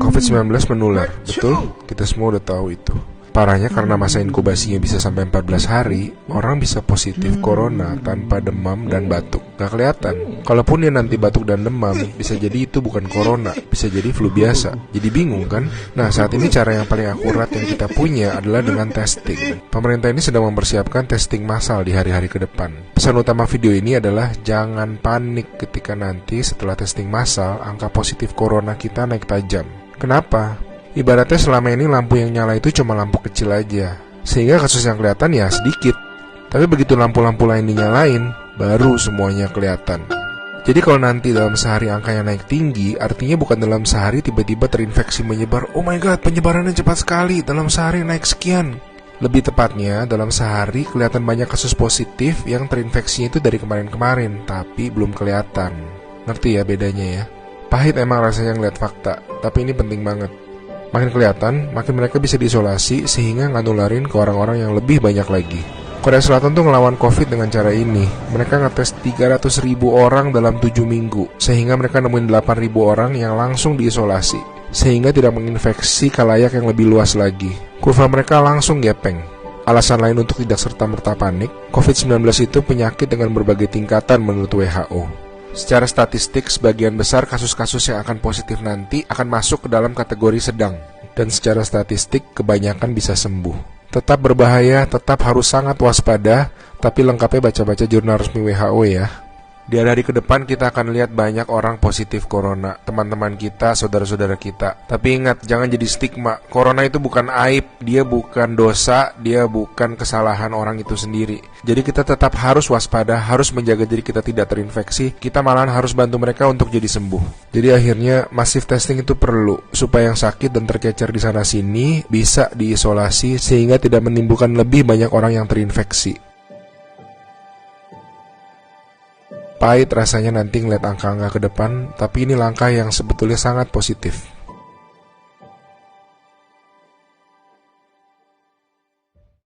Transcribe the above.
COVID-19 menular, betul? Kita semua udah tahu itu. Parahnya karena masa inkubasinya bisa sampai 14 hari, orang bisa positif corona tanpa demam dan batuk. Gak kelihatan. Kalaupun dia nanti batuk dan demam, bisa jadi itu bukan corona, bisa jadi flu biasa. Jadi bingung kan? Nah, saat ini cara yang paling akurat yang kita punya adalah dengan testing. Pemerintah ini sedang mempersiapkan testing massal di hari-hari ke depan. Pesan utama video ini adalah jangan panik ketika nanti setelah testing massal, angka positif corona kita naik tajam. Kenapa? Ibaratnya selama ini lampu yang nyala itu cuma lampu kecil aja, sehingga kasus yang kelihatan ya sedikit. Tapi begitu lampu-lampu lain dinyalain, baru semuanya kelihatan. Jadi kalau nanti dalam sehari angkanya naik tinggi, artinya bukan dalam sehari tiba-tiba terinfeksi menyebar. Oh my god, penyebarannya cepat sekali, dalam sehari naik sekian. Lebih tepatnya, dalam sehari kelihatan banyak kasus positif yang terinfeksinya itu dari kemarin-kemarin, tapi belum kelihatan. Ngerti ya bedanya ya? Pahit emang rasanya ngeliat fakta, tapi ini penting banget. Makin kelihatan, makin mereka bisa diisolasi sehingga nggak nularin ke orang-orang yang lebih banyak lagi. Korea Selatan tuh ngelawan COVID dengan cara ini. Mereka ngetes 300.000 orang dalam 7 minggu, sehingga mereka nemuin 8.000 orang yang langsung diisolasi, sehingga tidak menginfeksi khalayak yang lebih luas lagi. Kurva mereka langsung gepeng. Alasan lain untuk tidak serta-merta panik, COVID-19 itu penyakit dengan berbagai tingkatan menurut WHO. Secara statistik, sebagian besar kasus-kasus yang akan positif nanti akan masuk ke dalam kategori sedang. Dan secara statistik, kebanyakan bisa sembuh. Tetap berbahaya, tetap harus sangat waspada, tapi lengkapnya baca-baca jurnal resmi WHO ya. Di hari ke depan kita akan lihat banyak orang positif corona, teman-teman kita, saudara-saudara kita. Tapi ingat, jangan jadi stigma. Corona itu bukan aib, dia bukan dosa, dia bukan kesalahan orang itu sendiri. Jadi kita tetap harus waspada, harus menjaga diri kita tidak terinfeksi. Kita malahan harus bantu mereka untuk jadi sembuh. Jadi akhirnya masif testing itu perlu, supaya yang sakit dan tercecer di sana-sini bisa diisolasi sehingga tidak menimbulkan lebih banyak orang yang terinfeksi. Pahit rasanya nanti ngeliat angka-angka ke depan, tapi ini langkah yang sebetulnya sangat positif.